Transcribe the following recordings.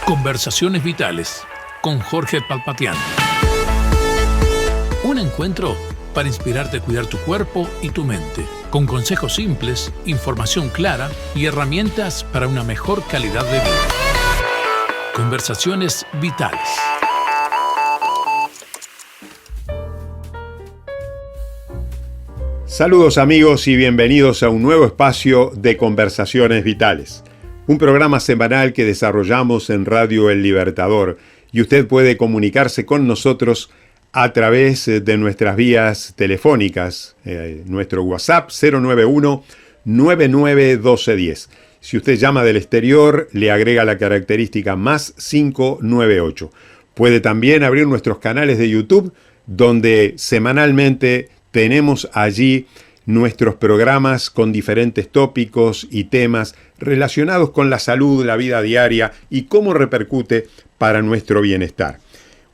Conversaciones Vitales con Jorge Palpatián. Un encuentro para inspirarte a cuidar tu cuerpo y tu mente, con consejos simples, información clara y herramientas para una mejor calidad de vida. Conversaciones Vitales. Saludos amigos y bienvenidos a un nuevo espacio de Conversaciones Vitales, un programa semanal que desarrollamos en Radio El Libertador, y usted puede comunicarse con nosotros a través de nuestras vías telefónicas, nuestro WhatsApp 091-991210. Si usted llama del exterior, le agrega la característica más 598. Puede también abrir nuestros canales de YouTube, donde semanalmente tenemos allí nuestros programas con diferentes tópicos y temas relacionados con la salud, la vida diaria y cómo repercute para nuestro bienestar.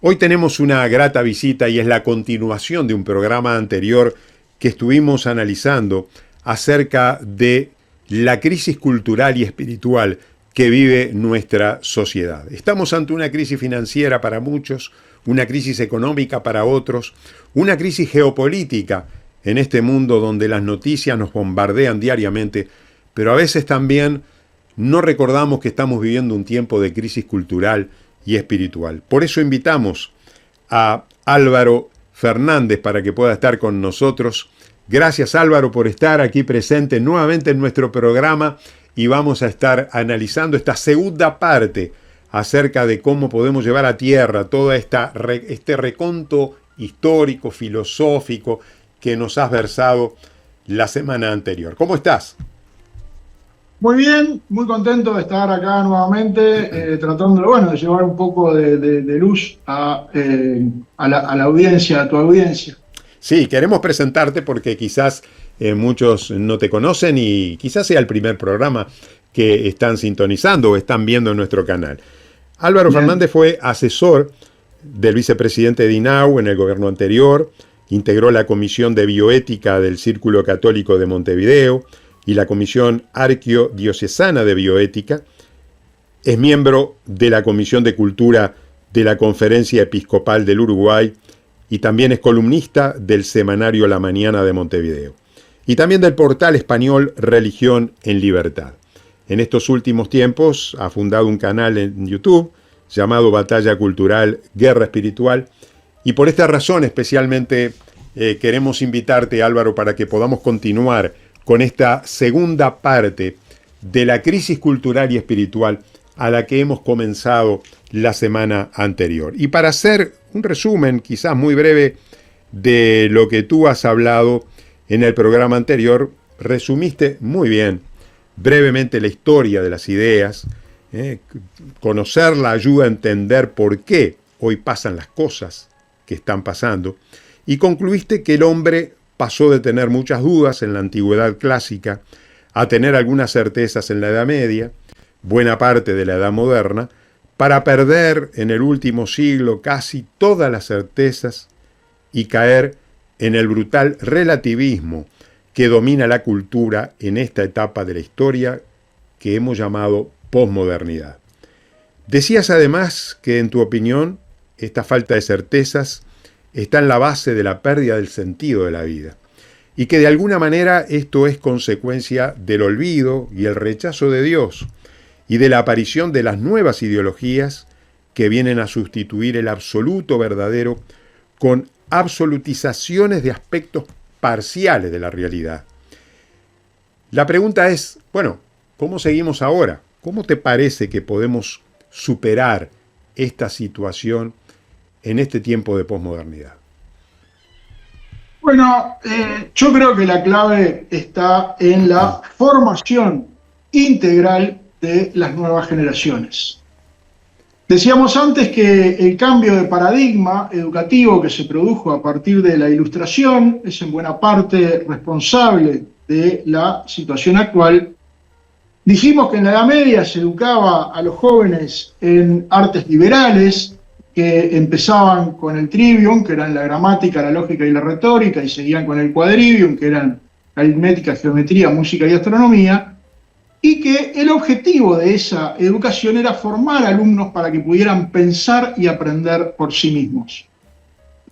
Hoy tenemos una grata visita y es la continuación de un programa anterior que estuvimos analizando acerca de la crisis cultural y espiritual que vive nuestra sociedad. Estamos ante una crisis financiera para muchos, una crisis económica para otros, una crisis geopolítica en este mundo donde las noticias nos bombardean diariamente, pero a veces también no recordamos que estamos viviendo un tiempo de crisis cultural y espiritual. Por eso invitamos a Álvaro Fernández para que pueda estar con nosotros. Gracias Álvaro por estar aquí presente nuevamente en nuestro programa, y vamos a estar analizando esta segunda parte acerca de cómo podemos llevar a tierra todo este reconto histórico, filosófico que nos has versado la semana anterior. ¿Cómo estás? Muy bien, muy contento de estar acá nuevamente, tratando de llevar un poco de luz a la audiencia, a tu audiencia. Sí, queremos presentarte porque quizás muchos no te conocen y quizás sea el primer programa que están sintonizando o están viendo en nuestro canal. Álvaro Fernández fue asesor del vicepresidente de INAU en el gobierno anterior, integró la Comisión de Bioética del Círculo Católico de Montevideo y la Comisión Arquidiocesana de Bioética, es miembro de la Comisión de Cultura de la Conferencia Episcopal del Uruguay y también es columnista del semanario La Mañana de Montevideo y también del portal español Religión en Libertad. En estos últimos tiempos ha fundado un canal en YouTube llamado Batalla Cultural, Guerra Espiritual, y por esta razón especialmente queremos invitarte, Álvaro, para que podamos continuar con esta segunda parte de la crisis cultural y espiritual a la que hemos comenzado la semana anterior. Y para hacer un resumen quizás muy breve de lo que tú has hablado en el programa anterior, resumiste muy bien, brevemente, la historia de las ideas. Conocerla ayuda a entender por qué hoy pasan las cosas que están pasando, y concluiste que el hombre pasó de tener muchas dudas en la antigüedad clásica a tener algunas certezas en la Edad Media, buena parte de la Edad Moderna, para perder en el último siglo casi todas las certezas y caer en el brutal relativismo que domina la cultura en esta etapa de la historia que hemos llamado posmodernidad. Decías además que, en tu opinión, esta falta de certezas está en la base de la pérdida del sentido de la vida, y que de alguna manera esto es consecuencia del olvido y el rechazo de Dios, y de la aparición de las nuevas ideologías que vienen a sustituir el absoluto verdadero con absolutizaciones de aspectos parciales de la realidad. La pregunta es, ¿cómo seguimos ahora? ¿Cómo te parece que podemos superar esta situación en este tiempo de posmodernidad? Yo creo que la clave está en la formación integral de las nuevas generaciones. Decíamos antes que el cambio de paradigma educativo que se produjo a partir de la Ilustración es en buena parte responsable de la situación actual. Dijimos que en la Edad Media se educaba a los jóvenes en artes liberales, que empezaban con el trivium, que eran la gramática, la lógica y la retórica, y seguían con el quadrivium, que eran aritmética, geometría, música y astronomía. y que el objetivo de esa educación era formar alumnos para que pudieran pensar y aprender por sí mismos.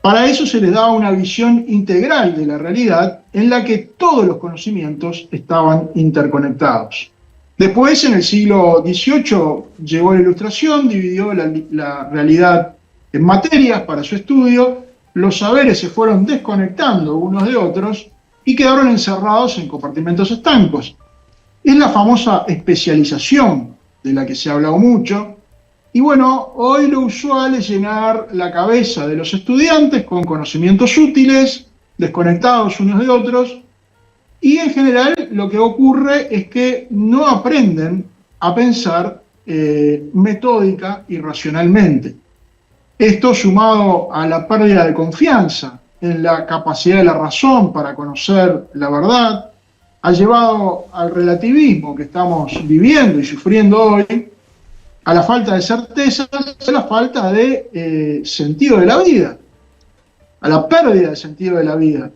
Para eso se les daba una visión integral de la realidad en la que todos los conocimientos estaban interconectados. Después, en el siglo XVIII, llegó la Ilustración, dividió la realidad en materias para su estudio, los saberes se fueron desconectando unos de otros y quedaron encerrados en compartimentos estancos. Es la famosa especialización de la que se ha hablado mucho. Y bueno, hoy lo usual es llenar la cabeza de los estudiantes con conocimientos útiles, desconectados unos de otros, y en general lo que ocurre es que no aprenden a pensar metódica y racionalmente. Esto, sumado a la pérdida de confianza en la capacidad de la razón para conocer la verdad, ha llevado al relativismo que estamos viviendo y sufriendo hoy, a la falta de certezas, a la falta de sentido de la vida, a la pérdida de sentido de la vida.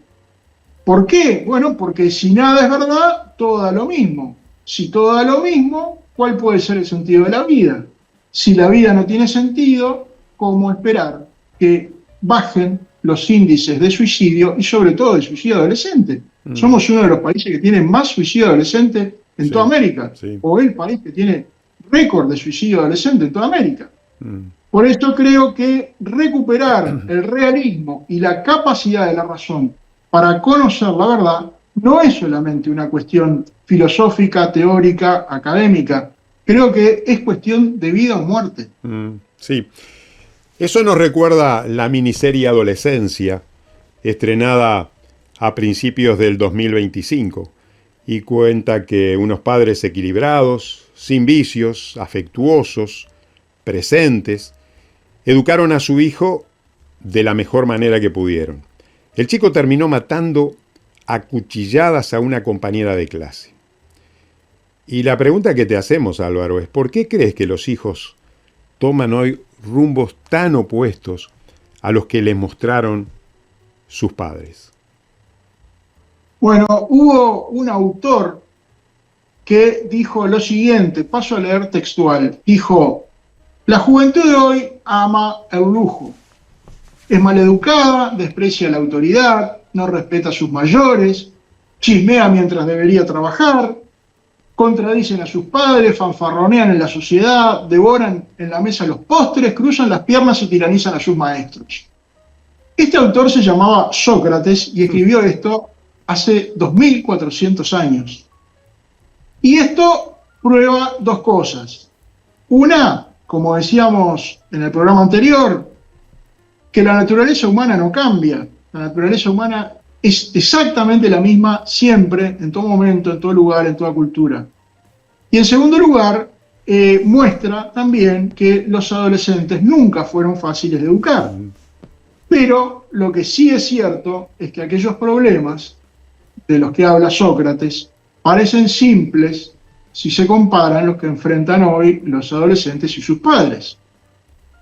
¿Por qué? Bueno, porque si nada es verdad, todo da lo mismo. Si todo da lo mismo, ¿cuál puede ser el sentido de la vida? Si la vida no tiene sentido, ¿cómo esperar que bajen los índices de suicidio y sobre todo de suicidio adolescente? Somos uno de los países que tiene más suicidio adolescente en toda América, o el país que tiene récord de suicidio adolescente en toda América. Por esto creo que recuperar el realismo y la capacidad de la razón para conocer la verdad no es solamente una cuestión filosófica, teórica, académica. Creo que es cuestión de vida o muerte. Sí. Eso nos recuerda la miniserie Adolescencia, estrenada a principios del 2025, y cuenta que unos padres equilibrados, sin vicios, afectuosos, presentes, educaron a su hijo de la mejor manera que pudieron. El chico terminó matando a cuchilladas a una compañera de clase. Y la pregunta que te hacemos, Álvaro, es ¿por qué crees que los hijos toman hoy rumbos tan opuestos a los que les mostraron sus padres? Bueno, hubo un autor que dijo lo siguiente, paso a leer textual, dijo: la juventud de hoy ama el lujo, es maleducada, desprecia la autoridad, no respeta a sus mayores, chismea mientras debería trabajar, contradicen a sus padres, fanfarronean en la sociedad, devoran en la mesa los postres, cruzan las piernas y tiranizan a sus maestros. Este autor se llamaba Sócrates y escribió esto hace 2400 años. Y esto prueba dos cosas. Una, como decíamos en el programa anterior, que la naturaleza humana no cambia. La naturaleza humana es exactamente la misma siempre, en todo momento, en todo lugar, en toda cultura. Y en segundo lugar, muestra también que los adolescentes nunca fueron fáciles de educar. Pero lo que sí es cierto es que aquellos problemas de los que habla Sócrates parecen simples si se comparan los que enfrentan hoy los adolescentes y sus padres.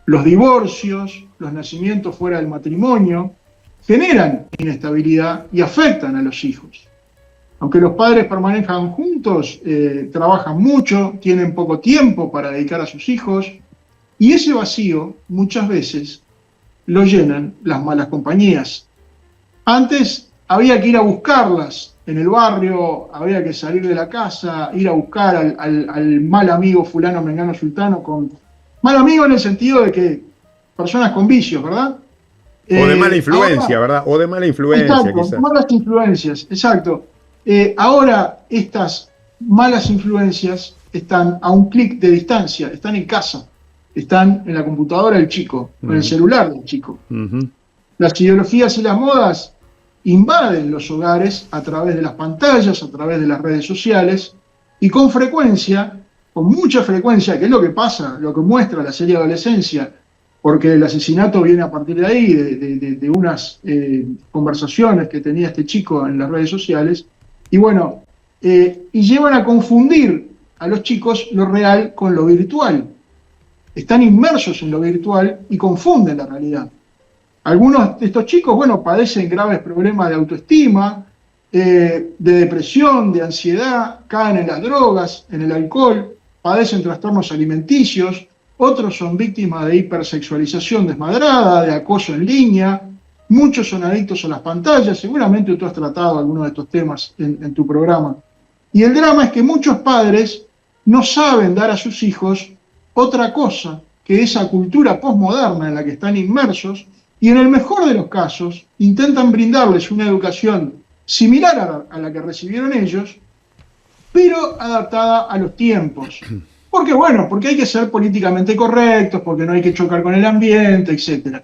Los divorcios, los nacimientos fuera del matrimonio, generan inestabilidad y afectan a los hijos. Aunque los padres permanezcan juntos, trabajan mucho, tienen poco tiempo para dedicar a sus hijos, y ese vacío muchas veces lo llenan las malas compañías. Antes había que ir a buscarlas en el barrio, había que salir de la casa, ir a buscar al mal amigo fulano, mengano, sultano, mal amigo en el sentido de que personas con vicios, ¿verdad? O de mala influencia, ahora, ¿verdad? O de mala influencia, exacto, quizás. Malas influencias, exacto. Ahora estas malas influencias están a un clic de distancia, están en casa, están en la computadora del chico, en el celular del chico. Las ideologías y las modas invaden los hogares a través de las pantallas, a través de las redes sociales, y con frecuencia, con mucha frecuencia, que es lo que pasa, lo que muestra la serie Adolescencia, porque el asesinato viene a partir de ahí, de unas conversaciones que tenía este chico en las redes sociales, y bueno, y llevan a confundir a los chicos lo real con lo virtual. Están inmersos en lo virtual y confunden la realidad. Algunos de estos chicos, bueno, padecen graves problemas de autoestima, de depresión, de ansiedad, caen en las drogas, en el alcohol, padecen trastornos alimenticios, otros son víctimas de hipersexualización desmadrada, de acoso en línea, muchos son adictos a las pantallas, seguramente tú has tratado algunos de estos temas en tu programa. Y el drama es que muchos padres no saben dar a sus hijos otra cosa que esa cultura posmoderna en la que están inmersos, y en el mejor de los casos intentan brindarles una educación similar a la que recibieron ellos, pero adaptada a los tiempos. Porque bueno, porque hay que ser políticamente correctos, porque no hay que chocar con el ambiente, etc.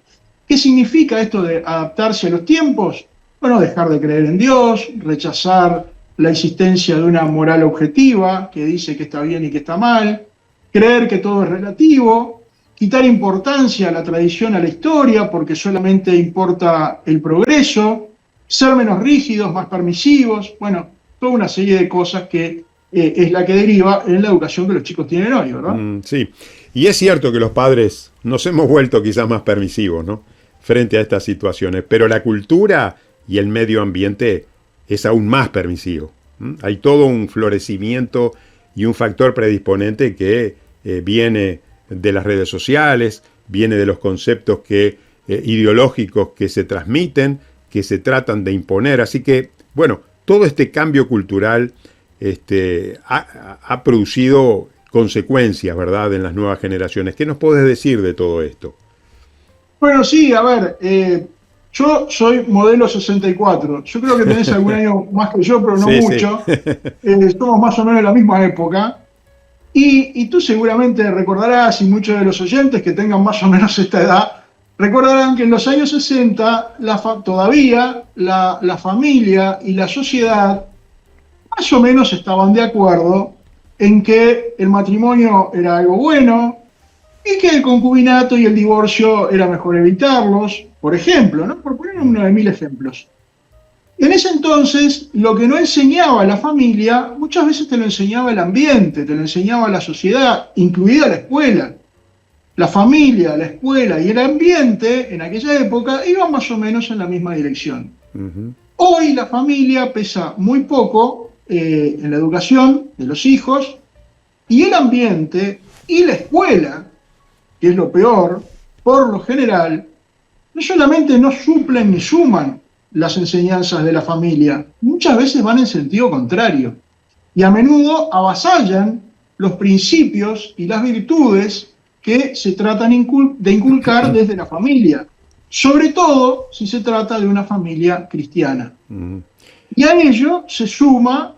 ¿Qué significa esto de adaptarse a los tiempos? Bueno, dejar de creer en Dios, rechazar la existencia de una moral objetiva que dice que está bien y que está mal, creer que todo es relativo, quitar importancia a la tradición, a la historia, porque solamente importa el progreso, ser menos rígidos, más permisivos, bueno, toda una serie de cosas que es la que deriva en la educación que los chicos tienen hoy, ¿verdad? Sí, y es cierto que los padres nos hemos vuelto quizás más permisivos, ¿no?, frente a estas situaciones, pero la cultura y el medio ambiente es aún más permisivo. Hay todo un florecimiento y un factor predisponente que viene de las redes sociales, viene de los conceptos ideológicos que se transmiten, que se tratan de imponer. Así que, bueno, todo este cambio cultural ha producido consecuencias, ¿verdad?, en las nuevas generaciones. ¿Qué nos podés decir de todo esto? Bueno, sí, a ver, yo soy modelo 64. Yo creo que tenés algún año más que yo, pero no sí, mucho. Sí. Somos más o menos de la misma época. Y tú seguramente recordarás, y muchos de los oyentes que tengan más o menos esta edad, recordarán que en los años 60 todavía la familia y la sociedad más o menos estaban de acuerdo en que el matrimonio era algo bueno y que el concubinato y el divorcio era mejor evitarlos, por ejemplo, ¿no?, por poner uno de 1000 ejemplos. En ese entonces, lo que no enseñaba la familia, muchas veces te lo enseñaba el ambiente, te lo enseñaba la sociedad, incluida la escuela. La familia, la escuela y el ambiente, en aquella época, iban más o menos en la misma dirección. Uh-huh. Hoy la familia pesa muy poco en la educación de los hijos, y el ambiente y la escuela, que es lo peor, por lo general, no solamente no suplen ni suman las enseñanzas de la familia, muchas veces van en sentido contrario, y a menudo avasallan los principios y las virtudes que se tratan de inculcar desde la familia, sobre todo si se trata de una familia cristiana. Y a ello se suma,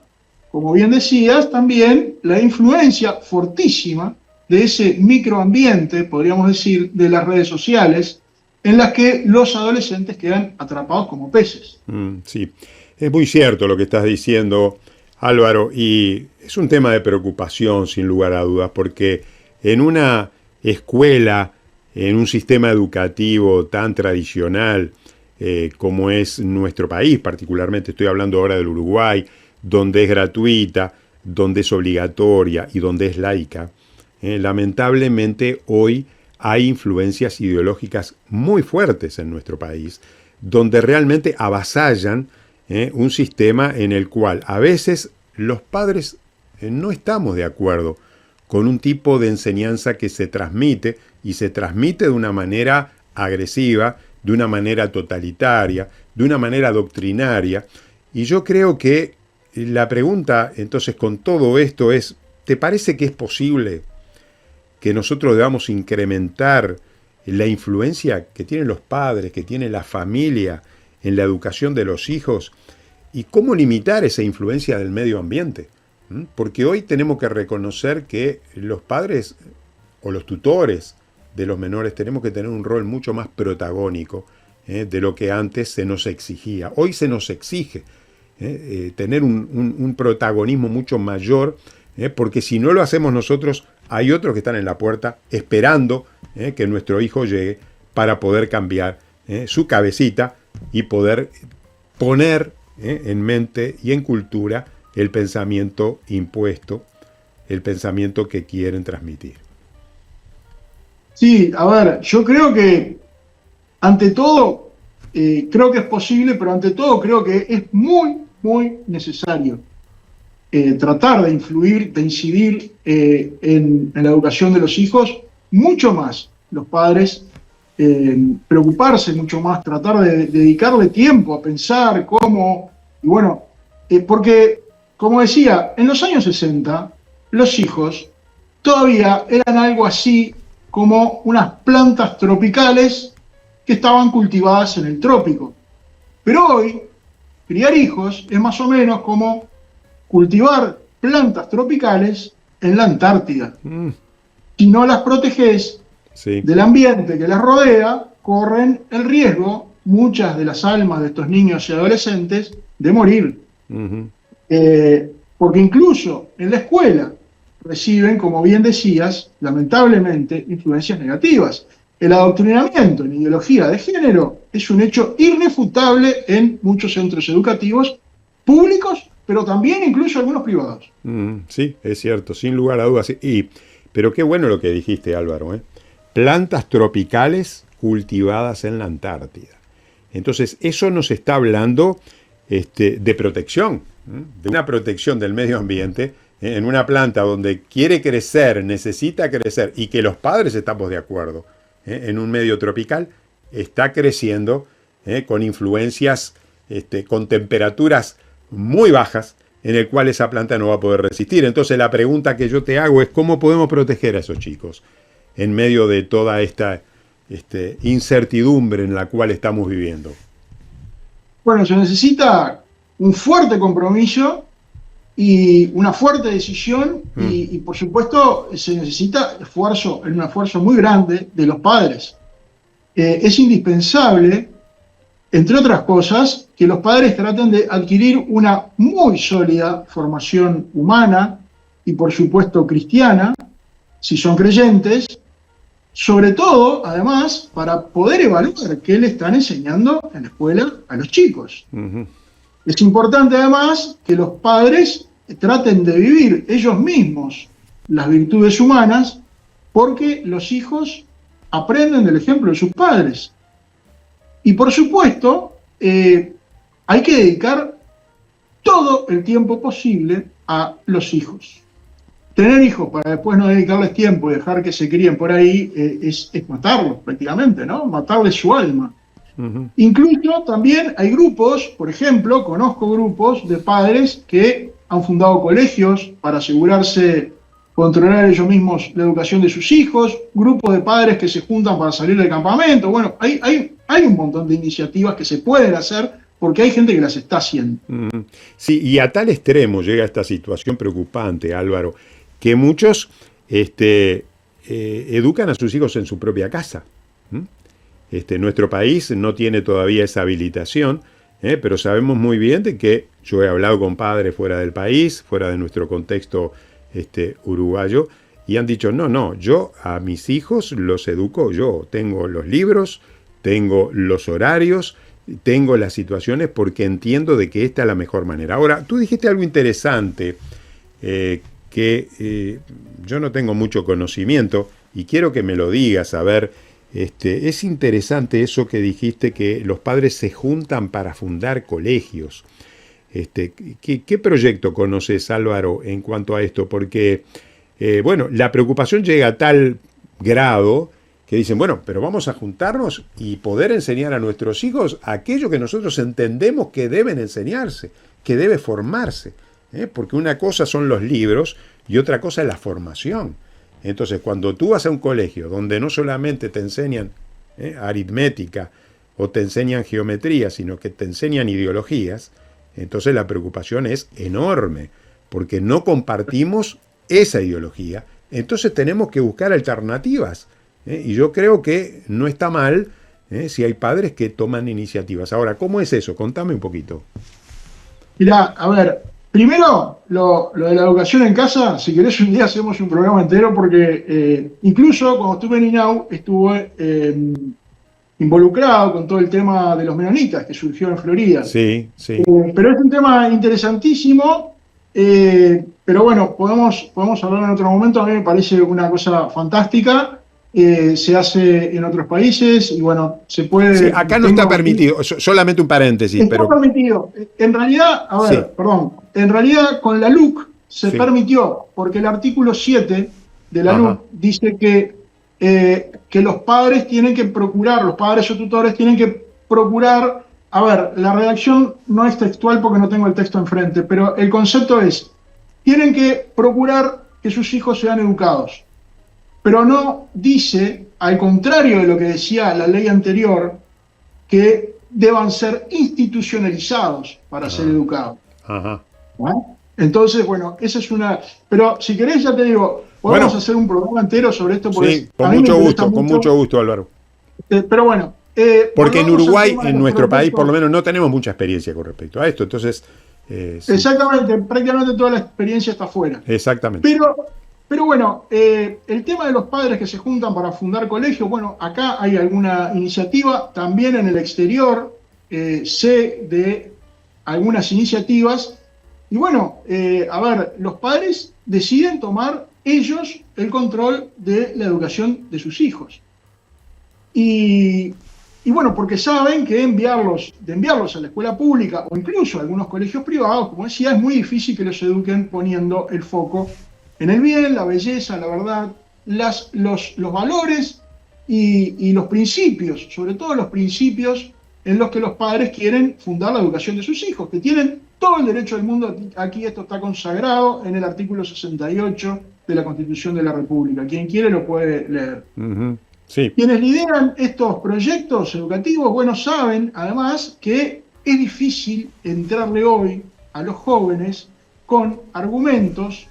como bien decías, también la influencia fortísima de ese microambiente, podríamos decir, de las redes sociales, en las que los adolescentes quedan atrapados como peces. Sí, es muy cierto lo que estás diciendo, Álvaro, y es un tema de preocupación, sin lugar a dudas, porque en una escuela, en un sistema educativo tan tradicional como es nuestro país, particularmente estoy hablando ahora del Uruguay, donde es gratuita, donde es obligatoria y donde es laica, lamentablemente hoy hay influencias ideológicas muy fuertes en nuestro país, donde realmente avasallan un sistema en el cual a veces los padres no estamos de acuerdo con un tipo de enseñanza que se transmite, y se transmite de una manera agresiva, de una manera totalitaria, de una manera doctrinaria. Y yo creo que la pregunta entonces con todo esto es, ¿te parece que es posible que nosotros debamos incrementar la influencia que tienen los padres, que tiene la familia en la educación de los hijos? ¿Y cómo limitar esa influencia del medio ambiente? Porque hoy tenemos que reconocer que los padres o los tutores de los menores tenemos que tener un rol mucho más protagónico de lo que antes se nos exigía. Hoy se nos exige tener un protagonismo mucho mayor, porque si no lo hacemos nosotros, hay otros que están en la puerta esperando que nuestro hijo llegue para poder cambiar su cabecita y poder poner en mente y en cultura el pensamiento impuesto, el pensamiento que quieren transmitir. Sí, a ver, yo creo que ante todo, creo que es posible, pero ante todo creo que es muy, muy necesario tratar de influir, de incidir en la educación de los hijos, mucho más los padres, preocuparse mucho más, tratar de dedicarle tiempo a pensar cómo, y bueno, porque, como decía, en los años 60, los hijos todavía eran algo así como unas plantas tropicales que estaban cultivadas en el trópico. Pero hoy, criar hijos es más o menos como cultivar plantas tropicales en la Antártida. Si no las proteges del ambiente que las rodea, corren el riesgo, muchas de las almas de estos niños y adolescentes, de morir. Porque incluso en la escuela reciben, como bien decías, lamentablemente, influencias negativas. El adoctrinamiento en ideología de género es un hecho irrefutable en muchos centros educativos públicos, pero también incluso algunos privados. Sí, es cierto, sin lugar a dudas. Pero qué bueno lo que dijiste, Álvaro, ¿eh? Plantas tropicales cultivadas en la Antártida. Entonces, eso nos está hablando de protección, de una protección del medio ambiente, en una planta donde quiere crecer, necesita crecer, y que los padres estamos de acuerdo, en un medio tropical, está creciendo con influencias, con temperaturas muy bajas, en el cual esa planta no va a poder resistir. Entonces la pregunta que yo te hago es ¿cómo podemos proteger a esos chicos en medio de toda esta incertidumbre en la cual estamos viviendo? Bueno, se necesita un fuerte compromiso y una fuerte decisión y por supuesto se necesita un esfuerzo muy grande de los padres. Es indispensable, entre otras cosas, que los padres traten de adquirir una muy sólida formación humana y por supuesto cristiana, si son creyentes, sobre todo, además, para poder evaluar qué le están enseñando en la escuela a los chicos. Es importante además que los padres traten de vivir ellos mismos las virtudes humanas, porque los hijos aprenden del ejemplo de sus padres. Y por supuesto, hay que dedicar todo el tiempo posible a los hijos. Tener hijos para después no dedicarles tiempo y dejar que se críen por ahí es matarlos prácticamente, ¿no? Matarles su alma. Incluso también hay grupos, por ejemplo, conozco grupos de padres que han fundado colegios para asegurarse controlar ellos mismos la educación de sus hijos, grupos de padres que se juntan para salir del campamento. Bueno, hay un montón de iniciativas que se pueden hacer porque hay gente que las está haciendo. Sí, y a tal extremo llega esta situación preocupante, Álvaro, que muchos educan a sus hijos en su propia casa. Nuestro país no tiene todavía esa habilitación, pero sabemos muy bien de que yo he hablado con padres fuera del país, fuera de nuestro contexto uruguayo, y han dicho, no, yo a mis hijos los educo yo, tengo los libros, tengo los horarios, tengo las situaciones porque entiendo de que esta es la mejor manera. Ahora, tú dijiste algo interesante, que yo no tengo mucho conocimiento y quiero que me lo digas, a ver, es interesante eso que dijiste, que los padres se juntan para fundar colegios. ¿Qué proyecto conoces, Álvaro, en cuanto a esto? Porque, bueno, la preocupación llega a tal grado que dicen, bueno, pero vamos a juntarnos y poder enseñar a nuestros hijos aquello que nosotros entendemos que deben enseñarse, que debe formarse. Porque una cosa son los libros y otra cosa es la formación. Entonces, cuando tú vas a un colegio donde no solamente te enseñan aritmética o te enseñan geometría, sino que te enseñan ideologías, entonces la preocupación es enorme, porque no compartimos esa ideología. Entonces tenemos que buscar alternativas. Y yo creo que no está mal si hay padres que toman iniciativas. Ahora, ¿cómo es eso? Contame un poquito. Mirá, a ver, primero, lo de la educación en casa, si querés un día hacemos un programa entero, porque incluso cuando estuve en INAU estuve involucrado con todo el tema de los menonitas que surgió en Florida. Sí, sí. Pero es un tema interesantísimo, pero bueno, podemos hablar en otro momento. A mí me parece una cosa fantástica. se hace en otros países y bueno, se puede... Sí, acá no está permitido, solamente un paréntesis. Está pero permitido. En realidad, a ver, sí. perdón, en realidad con la LUC se Sí. permitió, porque el artículo 7 de la Ajá. LUC dice que los padres tienen que procurar, los padres o tutores tienen que procurar, a ver, la redacción no es textual porque no tengo el texto enfrente, pero el concepto es, tienen que procurar que sus hijos sean educados, pero no dice, al contrario de lo que decía la ley anterior, que deban ser institucionalizados para ser educados. Ajá. ¿No? Entonces, bueno, esa es una... Pero si querés, ya te digo, podemos hacer un programa entero sobre esto. Porque Sí, con mucho gusto, Álvaro. Pero bueno... porque en Uruguay, en nuestro país, por lo menos, no tenemos mucha experiencia con respecto a esto. Entonces... sí. Exactamente, prácticamente toda la experiencia está afuera. Exactamente. Pero bueno, el tema de los padres que se juntan para fundar colegios, bueno, acá hay alguna iniciativa, también en el exterior sé de algunas iniciativas, y bueno, a ver, los padres deciden tomar ellos el control de la educación de sus hijos. Y bueno, porque saben que de enviarlos a la escuela pública o incluso a algunos colegios privados, como decía, es muy difícil que los eduquen poniendo el foco en el bien, la belleza, la verdad, los valores y los principios, sobre todo los principios en los que los padres quieren fundar la educación de sus hijos, que tienen todo el derecho del mundo. Aquí esto está consagrado en el artículo 68 de la Constitución de la República. Quien quiere lo puede leer. Uh-huh. Sí. Quienes lideran estos proyectos educativos, bueno, saben además que es difícil entrarle hoy a los jóvenes con argumentos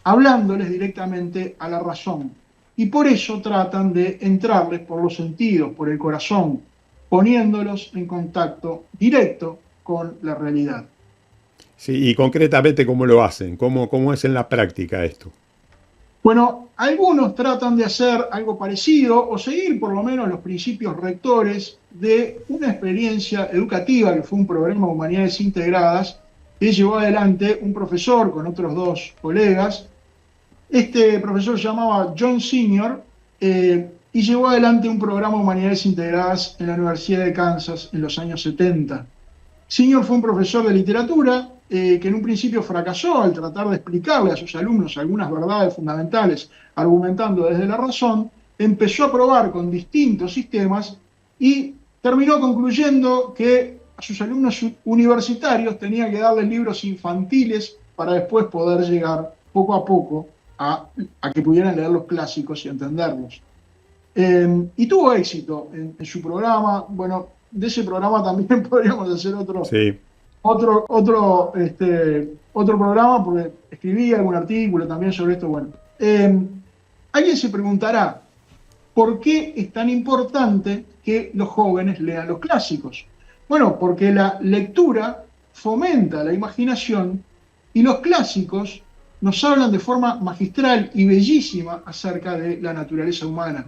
hablándoles directamente a la razón. Y por eso tratan de entrarles por los sentidos, por el corazón, poniéndolos en contacto directo con la realidad. Sí, y concretamente, ¿cómo lo hacen? ¿Cómo es en la práctica esto? Bueno, algunos tratan de hacer algo parecido o seguir por lo menos los principios rectores de una experiencia educativa que fue un programa de Humanidades Integradas que llevó adelante un profesor con otros dos colegas. Este profesor se llamaba John Senior y llevó adelante un programa de Humanidades Integradas en la Universidad de Kansas en los años 70. Senior fue un profesor de literatura que en un principio fracasó al tratar de explicarle a sus alumnos algunas verdades fundamentales, argumentando desde la razón. Empezó a probar con distintos sistemas y terminó concluyendo que a sus alumnos universitarios tenía que darles libros infantiles para después poder llegar poco a poco a que pudieran leer los clásicos y entenderlos. Y tuvo éxito en su programa. Bueno, de ese programa también podríamos hacer otro, sí. otro programa, porque escribí algún artículo también sobre esto. Bueno, alguien se preguntará, ¿por qué es tan importante que los jóvenes lean los clásicos? Bueno, porque la lectura fomenta la imaginación y los clásicos nos hablan de forma magistral y bellísima acerca de la naturaleza humana.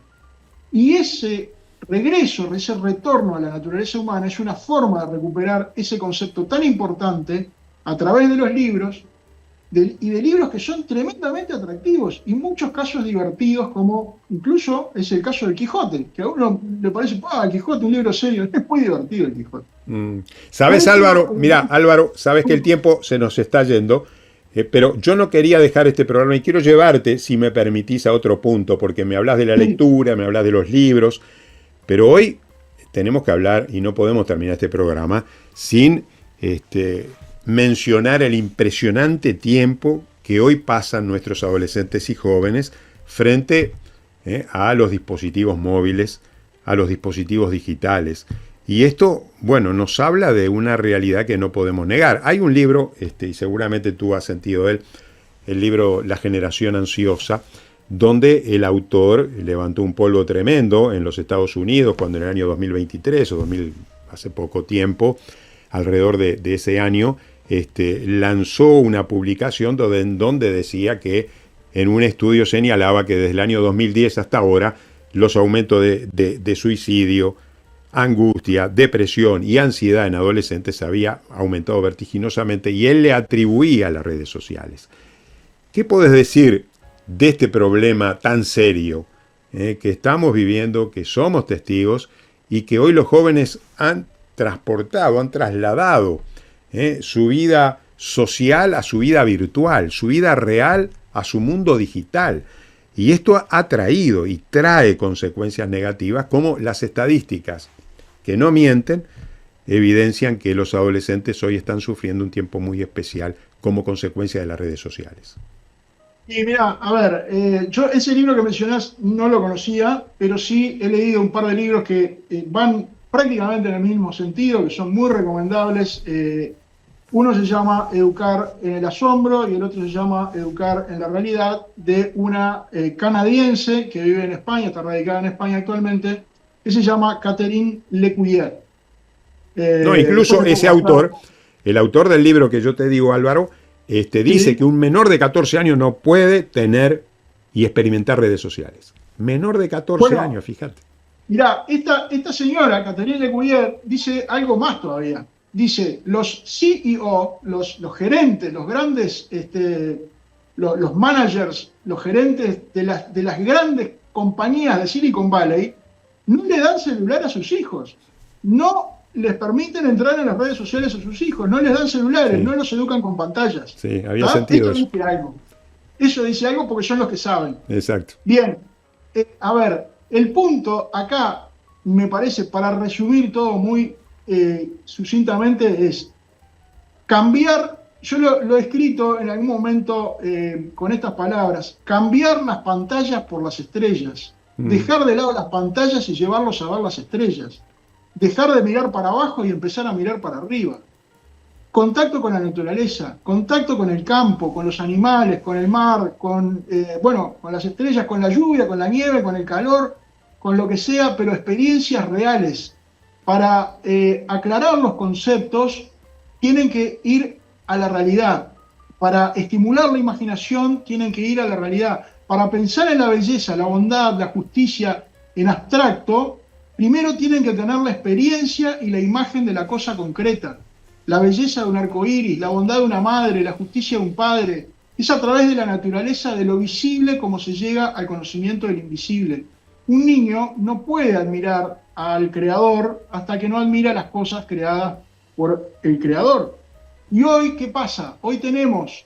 Y ese regreso, ese retorno a la naturaleza humana es una forma de recuperar ese concepto tan importante a través de los libros y de libros que son tremendamente atractivos y en muchos casos divertidos, como incluso es el caso del Quijote, que a uno le parece, Quijote, un libro serio, es muy divertido el Quijote. ¿Sabes, Álvaro? Mira, Álvaro, sabes que el tiempo se nos está yendo, pero yo no quería dejar este programa y quiero llevarte, si me permitís, a otro punto, porque me hablas de la lectura, me hablas de los libros, pero hoy tenemos que hablar, y no podemos terminar este programa sin mencionar el impresionante tiempo que hoy pasan nuestros adolescentes y jóvenes frente a los dispositivos móviles, a los dispositivos digitales. Y esto, bueno, nos habla de una realidad que no podemos negar. Hay un libro, y seguramente tú has sentido el libro La generación ansiosa, donde el autor levantó un polvo tremendo en los Estados Unidos cuando en el año 2023 o hace poco tiempo, alrededor de ese año, lanzó una publicación donde decía que en un estudio señalaba que desde el año 2010 hasta ahora los aumentos de suicidio, angustia, depresión y ansiedad en adolescentes había aumentado vertiginosamente y él le atribuía a las redes sociales. ¿Qué podés decir de este problema tan serio que estamos viviendo, que somos testigos y que hoy los jóvenes han transportado, han trasladado su vida social a su vida virtual, su vida real a su mundo digital. Y esto ha traído y trae consecuencias negativas, como las estadísticas, que no mienten, evidencian que los adolescentes hoy están sufriendo un tiempo muy especial como consecuencia de las redes sociales. Y mira, a ver, yo ese libro que mencionás no lo conocía, pero sí he leído un par de libros que van prácticamente en el mismo sentido, que son muy recomendables. Uno se llama Educar en el asombro y el otro se llama Educar en la realidad, de una canadiense que vive en España, está radicada en España actualmente, que se llama Catherine Lecuyer. No, incluso ese autor, el autor del libro que yo te digo, Álvaro, dice sí, que un menor de 14 años no puede tener y experimentar redes sociales. Menor de 14 años, fíjate. Mirá, esta señora, Catherine Lecuyer, dice algo más todavía. Dice, los CEO, los gerentes, los grandes, los managers, los gerentes de las grandes compañías de Silicon Valley, no le dan celular a sus hijos. No les permiten entrar en las redes sociales a sus hijos, no les dan celulares, no los educan con pantallas. Sí, había sentido eso. Dice algo. Eso dice algo porque son los que saben. Exacto. Bien, a ver, el punto acá, me parece, para resumir todo muy sucintamente, es cambiar, yo lo he escrito en algún momento con estas palabras, cambiar las pantallas por las estrellas, dejar de lado las pantallas y llevarlos a ver las estrellas, dejar de mirar para abajo y empezar a mirar para arriba. Contacto con la naturaleza, contacto con el campo, con los animales, con el mar, con las estrellas, con la lluvia, con la nieve, con el calor, con lo que sea, pero experiencias reales. Para aclarar los conceptos, tienen que ir a la realidad. Para estimular la imaginación, tienen que ir a la realidad. Para pensar en la belleza, la bondad, la justicia en abstracto, primero tienen que tener la experiencia y la imagen de la cosa concreta. La belleza de un arco iris, la bondad de una madre, la justicia de un padre. Es a través de la naturaleza, de lo visible, como se llega al conocimiento del invisible. Un niño no puede admirar al creador hasta que no admira las cosas creadas por el creador. Y hoy, ¿qué pasa? Hoy tenemos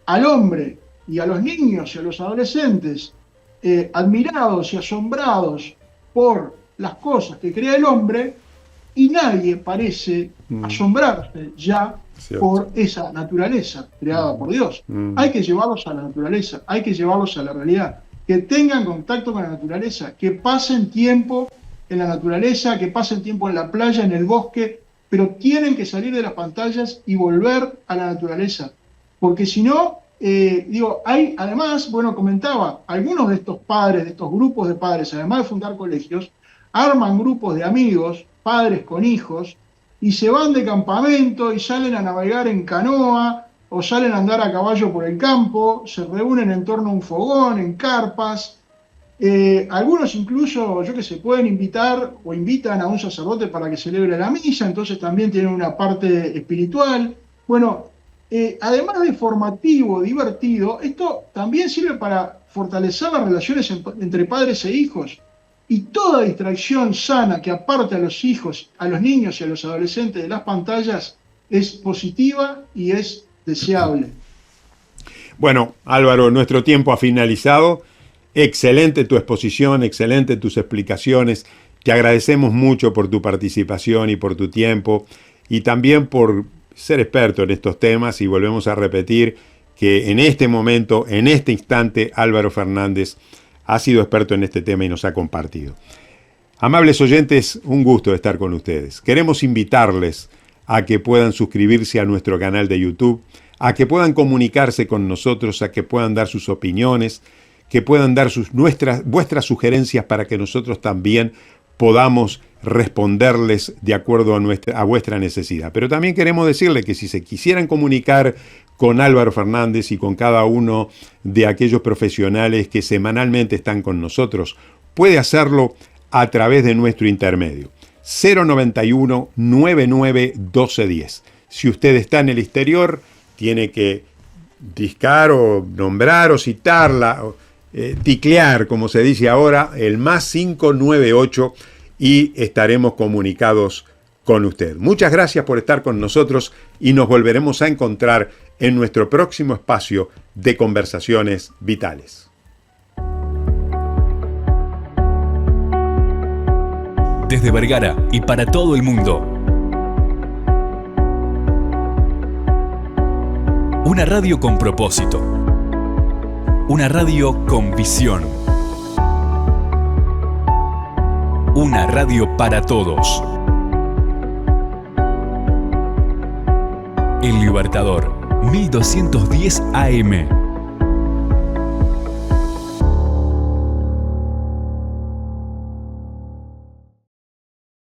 al hombre y a los niños y a los adolescentes admirados y asombrados por las cosas que crea el hombre, y nadie parece asombrarse ya por esa naturaleza creada por Dios. Hay que llevarlos a la naturaleza, hay que llevarlos a la realidad, que tengan contacto con la naturaleza, que pasen tiempo en la naturaleza, que pasen tiempo en la playa, en el bosque, pero tienen que salir de las pantallas y volver a la naturaleza, porque si no, hay además, comentaba, algunos de estos padres, de estos grupos de padres, además de fundar colegios, arman grupos de amigos, padres con hijos, y se van de campamento y salen a navegar en canoa, o salen a andar a caballo por el campo, se reúnen en torno a un fogón, en carpas. Algunos incluso, pueden invitar o invitan a un sacerdote para que celebre la misa, entonces también tienen una parte espiritual. Bueno, además de formativo, divertido, esto también sirve para fortalecer las relaciones entre padres e hijos. Y toda distracción sana que aparte a los hijos, a los niños y a los adolescentes de las pantallas es positiva y es deseable. Bueno, Álvaro, nuestro tiempo ha finalizado. Excelente tu exposición, excelente tus explicaciones. Te agradecemos mucho por tu participación y por tu tiempo y también por ser experto en estos temas, y volvemos a repetir que en este momento, en este instante, Álvaro Fernández ha sido experto en este tema y nos ha compartido. Amables oyentes, un gusto estar con ustedes. Queremos invitarles a que puedan suscribirse a nuestro canal de YouTube, a que puedan comunicarse con nosotros, a que puedan dar sus opiniones, que puedan dar vuestras sugerencias para que nosotros también podamos responderles de acuerdo a vuestra necesidad. Pero también queremos decirle que si se quisieran comunicar con Álvaro Fernández y con cada uno de aquellos profesionales que semanalmente están con nosotros, puede hacerlo a través de nuestro intermedio. 091 99 1210. Si usted está en el exterior, tiene que discar o nombrar o citar ticlear, como se dice ahora, el más 598 y estaremos comunicados con usted. Muchas gracias por estar con nosotros y nos volveremos a encontrar en nuestro próximo espacio de conversaciones vitales. Desde Vergara y para todo el mundo. Una radio con propósito. Una radio con visión. Una radio para todos. El Libertador, 1210 AM.